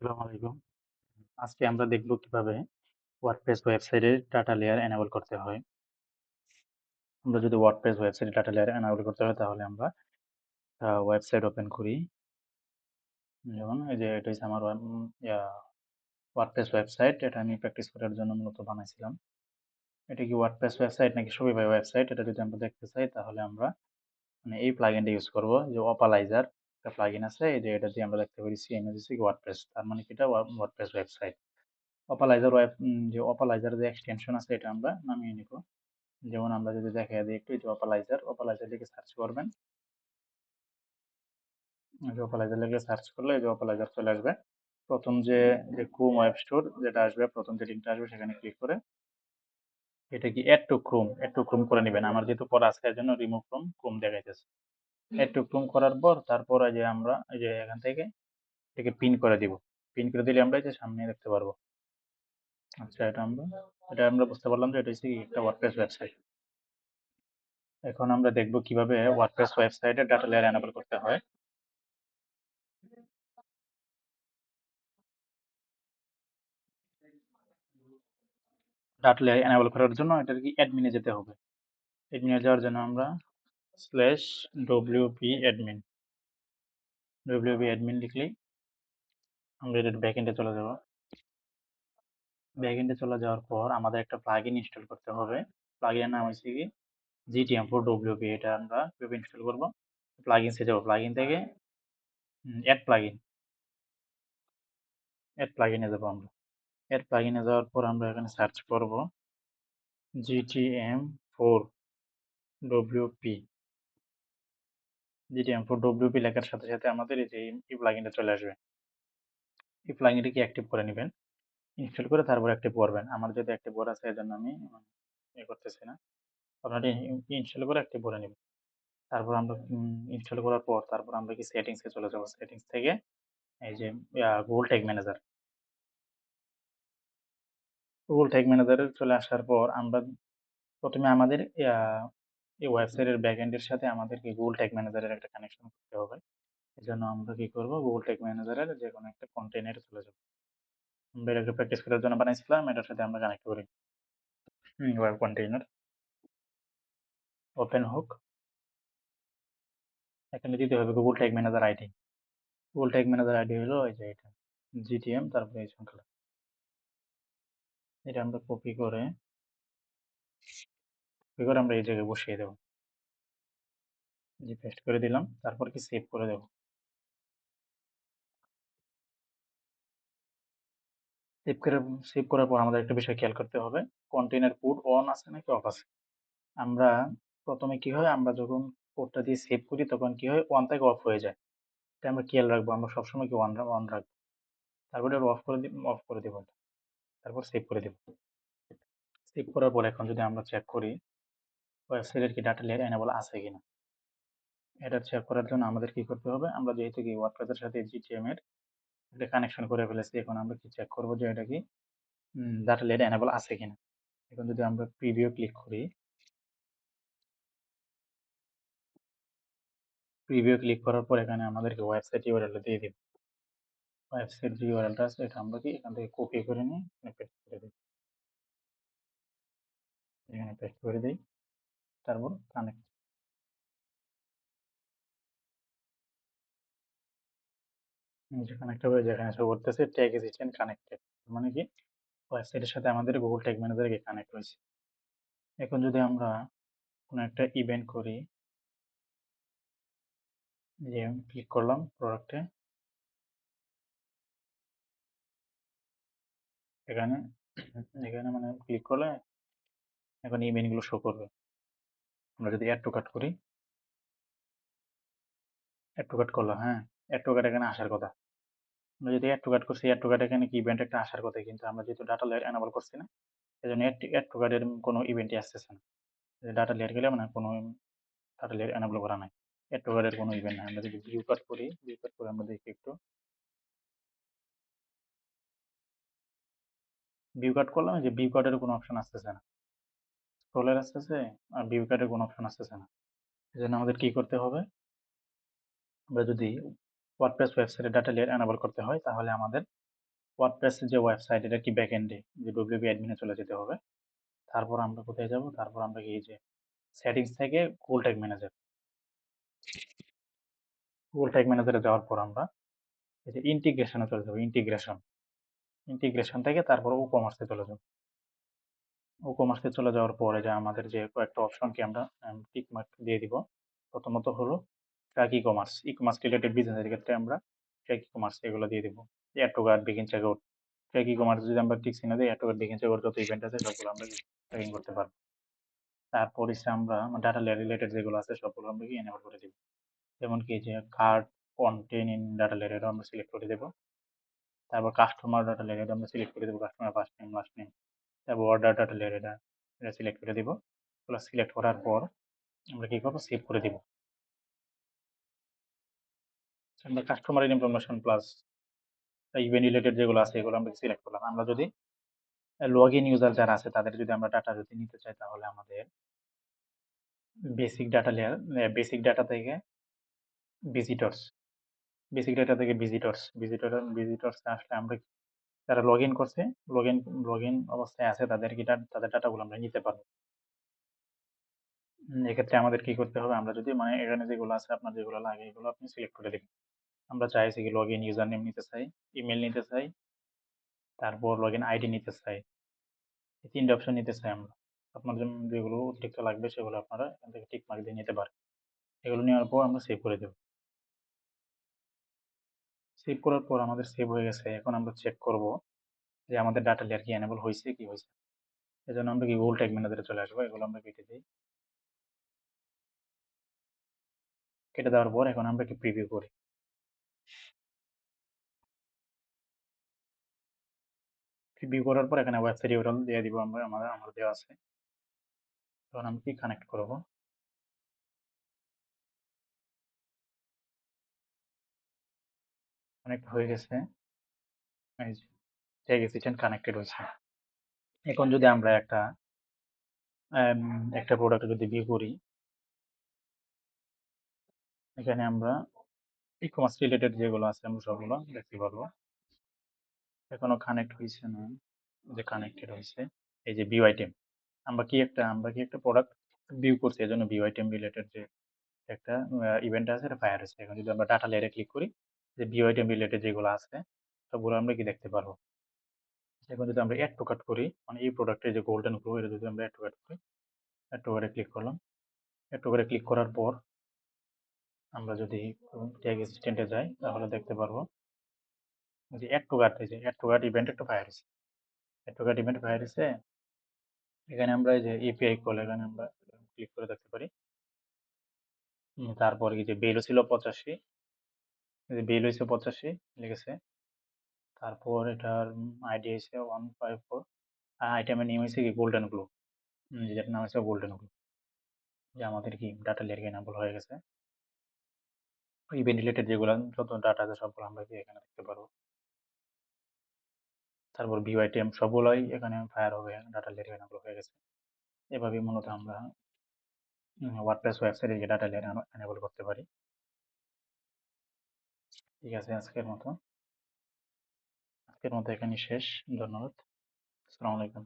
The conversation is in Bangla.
আসসালামু আলাইকুম। আজকে আমরা দেখব কিভাবে ওয়ার্ডপ্রেস ওয়েবসাইটের ডাটা লেয়ার এনেবল করতে হয়। আমরা যদি ওয়ার্ডপ্রেস ওয়েবসাইটে ডাটা লেয়ার এনেবল করতে হয় তাহলে আমরা ওয়েবসাইট ওপেন করি। যেমন এই যে এটা হচ্ছে আমার ওয়ার্ডপ্রেস ওয়েবসাইট। এটা আমি প্র্যাকটিস করার জন্য মূলত বানাইছিলাম। এটা কি ওয়ার্ডপ্রেস ওয়েবসাইট নাকি শপিফাই ওয়েবসাইট এটা যদি আমরা দেখতে চাই তাহলে আমরা মানে এই প্লাগইনটা ইউজ করব যে অপালাইজার একটা প্লাগইন আছে এই যে এটা দিয়ে আমরা দেখতে পারি সিএমএস ওয়ার্ডপ্রেস তার মানে কি এটা ওয়ার্ডপ্রেস ওয়েবসাইট। যে অপালাইজার যে এক্সটেনশন আছে এটা আমরা নামিয়ে নিব। যেমন আমরা যদি দেখাই দিই একটু এই যে অপালাইজার লিখে সার্চ করবেন। এই যে অপালাইজার লিখে সার্চ করলে এই যে অপালাইজার চলে আসবে। প্রথম যে ক্রোম ওয়েব স্টোর যেটা আসবে প্রথম যে লিঙ্কটা আসবে সেখানে ক্লিক করে এটা কি এড টু ক্রোম করে নেবেন। আমার যেহেতু করা আছে এর জন্য রিমুভ ক্রোম দেখাইতেছে। এড টু ক্রোম করার পর তারপর এই যে আমরা এই যে এখান থেকে এটাকে পিন করে দিব। পিন করে দিলে আমরা এই যে সামনে দেখতে পারবো। আচ্ছা এটা আমরা বুঝতে পারলাম যে এটা হচ্ছে কি একটা ওয়ার্ডপ্রেস ওয়েবসাইট। এখন আমরা দেখব কিভাবে ওয়ার্ডপ্রেস ওয়েবসাইটে ডাটা লেয়ার এনেবল করতে হয়। ডাটা লেয়ার এনেবল করার জন্য এটার কি অ্যাডমিনে যেতে হবে। অ্যাডমিনে যাওয়ার জন্য আমরা wp admin লিখলেই আমরা এটার ব্যাকএন্ডে চলে যাব। ব্যাকএন্ডে চলে যাওয়ার পর আমাদের একটা প্লাগইন ইনস্টল করতে হবে। প্লাগইনের নাম হচ্ছে কি GTM4 WP। এটা আমরা কিভাবে ইনস্টল করব। প্লাগইনসে যাব, প্লাগইন থেকে অ্যাড প্লাগইনে যাব আমরা। অ্যাড প্লাগইনে যাওয়ার পর আমরা এখানে সার্চ করব GTM4 WP। GTM4 WP লেখার সাথে সাথে আমাদের এই যে এই প্লাগইনটা চলে আসবে। এই প্লাগইনটাকে অ্যাক্টিভ করে নেবেন। ইনস্টল করে তারপর অ্যাক্টিভ করবেন। আমার যেহেতু অ্যাক্টিভ করা আছে এজন্য আমি করতেছি না। আপনারা ইনস্টল করে অ্যাক্টিভ করে নেবেন। তারপর আমরা ইনস্টল করার পর তারপর আমরা কি সেটিংস এ চলে যাব। সেটিংস থেকে এই যে গুগল ট্যাগ ম্যানেজারে চলে আসার পর আমরা প্রথমে আমাদের এই ওয়েবসাইটের ব্যাকএন্ড এর সাথে আমাদেরকে গুগল ট্যাগ ম্যানেজারের একটা কানেকশন করতে হবে। এজন্য আমরা কি করব গুগল ট্যাগ ম্যানেজারের যেকোনো একটা কন্টেইনারে চলে যাব। আমরা এটাকে প্র্যাকটিস করার জন্য বানাইছিলাম এটার সাথে আমরা কানেক্ট করি। ওয়েব কন্টেইনার ওপেন হোক। এখানে দিতে হবে Google tag manager ID. Google tag manager ID হলো এই যে এটা GTM তারপরে এই সংখ্যাটা। এটা আমরা কপি করে আমরা এই জায়গায় বসিয়ে দেব। যে পেস্ট করে দিলাম তারপর কি সেভ করে দেব। সেভ করে সেভ করার পর আমাদের একটা বিষয় খেয়াল করতে হবে কন্টেইনার কোড অন আছে নাকি অফ আছে। আমরা প্রথমে কি হয় আমরা যখন কোডটা দিয়ে সেভ করি তখন কি হয় অন থেকে অফ হয়ে যায়। এটা আমরা খেয়াল রাখবো। আমরা সবসময় কি অন রাখবো। তারপরে অফ করে দিব এটা। তারপর সেভ করে দিব। সেভ করার পর এখন যদি আমরা চেক করি ওয়েবসাইটের কি ডাটা লেয়ার এনেবল আছে কিনা। এটা চেক করার জন্য আমাদের কি করতে হবে আমরা যেহেতু কি ওয়ার্ডপ্রেসের সাথে GTM এর একটা কানেকশন করে ফেলেছি এখন আমরা কি চেক করবো যে এটা কি ডাটা লেয়ার এনেবল আছে কিনা। এখন যদি আমরা প্রিভিউ ক্লিক করার পর এখানে আমাদেরকে ওয়েবসাইট ইউআরএল দিয়ে দিবে। ওয়েবসাইট যে ইউআরএলটা আছে এটা আমরা কি এখান থেকে কপি করে নিয়ে এখানে পেস্ট করে দিই। এখানে পেস্ট করে দিই তারপর কানেক্ট। যে কানেক্ট হবে যেখানে শো করতেছে ট্যাগ অ্যাসিস্ট্যান্ট কানেক্টেড মানে কি ওয়েবসাইটের সাথে আমাদের গুগল ট্যাগ ম্যানেজার কানেক্ট হয়েছে। এখন যদি আমরা কোনো একটা ইভেন্ট করি যে ক্লিক করলাম প্রোডাক্টে এখানে এখানে মানে ক্লিক করলে এখন ইভেন্টগুলো শো করবে। আমরা যদি অ্যাড টু কার্ট করি অ্যাড টু কার্ট করলাম হ্যাঁ অ্যাড টু কার্ট এখানে আসার কথা। আমরা যদি অ্যাড টু কার্ট করছি অ্যাড টু কার্ট এখানে কি ইভেন্ট একটা আসার কথা কিন্তু আমরা যেহেতু ডাটা লেয়ার এনেবল করছি না এজন্য অ্যাড টু কার্টের কোনো ইভেন্টই আসতেছে না। ডাটা লেয়ার গেলে মানে কোনো ডাটা লেয়ার এনেবল করা নাই। অ্যাড টু কার্টের কোনো ইভেন্ট নাই। আমরা যদি ভিউ কার্ট করে আমরা দেখি একটু ভিউ কার্ট করলাম যে ভিউ কার্টের কোনো অপশন আসতেছে না। স্ক্রলার আসতেছে আর ভিউ কার্টের কোনো অপশন আসতেছে না। এজন্য আমাদের কি করতে হবে আমরা যদি ওয়ার্ডপ্রেস ওয়েবসাইটে ডাটা লেয়ার এনেবল করতে হয় তাহলে আমাদের ওয়ার্ডপ্রেস যে ওয়েবসাইট এটা কি ব্যাকএন্ডে যে ডব্লিউপি অ্যাডমিনে চলে যেতে হবে। তারপর আমরা কোথায় যাব? তারপর আমরা কি এই যে সেটিংস থেকে Google tag manager. Google tag ম্যানেজারে যাওয়ার পর আমরা এই যে ইন্টিগ্রেশনে চলে যাব। ইন্টিগ্রেশন থেকে তারপর ও কমার্সে চলে যাব। ও কমার্সে চলে যাওয়ার পরে যে আমাদের যে কয়েকটা অপশনকে আমরা টিক মার্ক দিয়ে দিব। প্রথমত হলো track ecommerce. Ecommerce related বিজনেসের ক্ষেত্রে আমরা ট্র্যাক ই কমার্স এগুলো দিয়ে দিব। Add to cart, begin checkout. Track ecommerce যদি আমরা টিক চিহ্ন দিই, add to cart, begin checkout যত ইভেন্ট আছে সবগুলো আমরা ট্র্যাকিং করতে পারবো। তারপর হচ্ছে আমরা ডাটা লেয়ার রিলেটেড যেগুলো আছে সবগুলো আমরা কি এনেবল করে দিব। যেমন কি যে card contained in data layer এটা আমরা সিলেক্ট করে দেব। তারপর কাস্টমার ডাটা লেয়ার এটা আমরা সিলেক্ট করে দেব, customer first name last name. তারপর অর্ডার ডাটা লেয়ার এটা সিলেক্ট করে দিব। এগুলো সিলেক্ট করার পর আমরা কি করবো? সেভ করে দিব। আমরা customer information plus event related যেগুলো আছে এগুলো আমরা সিলেক্ট করলাম। আমরা যদি লগ ইন ইউজার যারা আছে তাদের যদি আমরা ডাটা যদি নিতে চাই তাহলে আমাদের basic data layer, basic data থেকে ভিজিটরস, বেসিক ডাটা থেকে ভিজিটরস আসলে আমরা যারা লগ ইন করছে, লগ ইন অবস্থায় আছে তাদের কি তাদের ডাটাগুলো আমরা নিতে পারবো। এক্ষেত্রে আমাদের কি করতে হবে? আমরা যদি মানে এখানে যেগুলো আছে আপনার যেগুলো লাগে এগুলো আপনি সিলেক্ট করে দিবেন। আমরা চাইছি কি লগ ইন ইউজার নেম নিতে চাই, ইমেল নিতে চাই, তারপর লগ ইন আইডি নিতে চাই। এই ৩ টে অপশন নিতে চাই আমরা। আপনার যেগুলো অতিরিক্ত লাগবে সেগুলো আপনারা এখান থেকে টিক মার্ক দিয়ে নিতে পারেন। এগুলো নেওয়ার পর আমরা সেভ করে দেব। সেভ করার পর আমাদের সেভ হয়ে গেছে। এখন আমরা চেক করব যে আমাদের ডাটা লেয়ার কি এনেবল হইছে কি হইছে না। এজন্য আমরা কি গুগল ট্যাগ ম্যানেজারে চলে আসবো। এগুলো আমরা কেটে দেই। কেটে দেওয়ার পর এখন আমরা কি প্রিভিউ করি। প্রিভিউ করার পর এখানে ওয়েবসাইট ইউআরএল দিয়ে দিব আমরা, আমার দেওয়া আছে। এখন আমি কি কানেক্ট করব। কানেক্ট হয়ে গেছে। এই যে ট্যাগ অ্যাসিস্ট্যান্ট কানেক্টেড হয়েছে। এখন যদি আমরা একটা প্রোডাক্ট যদি ভিউ করি, এখানে আমরা ই কমার্স রিলেটেড যেগুলো আছে আমরা সবগুলো দেখতে পারবো। এখনো কানেক্ট হয়েছে না, যে কানেক্টেড হয়েছে। এই যে ভিউ আইটেম, আমরা কি একটা প্রোডাক্ট ভিউ করছি, এজন্য ভিউ আইটেম রিলেটেড যে একটা ইভেন্ট আছে এটা ফায়ার হয়েছে। এখন যদি আমরা ডাটা লেয়ারে ক্লিক করি, যে ভিউ আইটেম রিলেটেড যেগুলো আছে সবগুলো আমরা কি দেখতে পারবো। এখন যদি আমরা অ্যাড টু কার্ট করি, মানে এই প্রোডাক্টের যে গোল্ডেন গ্লো এটা যদি আমরা অ্যাড টু কার্ট করি, অ্যাড টু কার্টে ক্লিক করলাম। অ্যাড টু কার্টে ক্লিক করার পর আমরা যদি ট্যাগ অ্যাসিস্ট্যান্টে যাই তাহলে দেখতে পারবো যে অ্যাড টু কার্ট, এই যে অ্যাড টু কার্ট ইভেন্ট একটা ফায়ার হয়েছে। Add to cart event fire হয়েছে। এখানে আমরা এই যে এপিআই কল এখানে আমরা ক্লিক করে দেখতে পারি। তারপর এই যে বেল ছিল 85, এই যে বেল হয়েছে 85 লিখেছে। তারপর এটার আইডি হয়েছে 154, আর আইটেমের নেম হয়েছে কি গোল্ডেন গ্লো, যেটার নাম হচ্ছে গোল্ডেন গ্লো। যে আমাদের কি ডাটা লেয়ার এনাবল হয়ে গেছে। ইভেন্ট রিলেটেড যেগুলো যত ডাটা আছে সবগুলো আমরা কি এখানে দেখতে পারবো। তারপর ভিউ আইটেম সবগুলোই এখানে ফায়ার হবে, ডাটা লেয়ার এনাবল হয়ে গেছে। এভাবেই মূলত আমরা ওয়ার্ডপ্রেস ওয়েবসাইটে যে ডাটা লেয়ার এনাবল করতে পারি। ঠিক আছে, আজকের মতো এখানেই শেষ। ধন্যবাদ। আসসালামু আলাইকুম।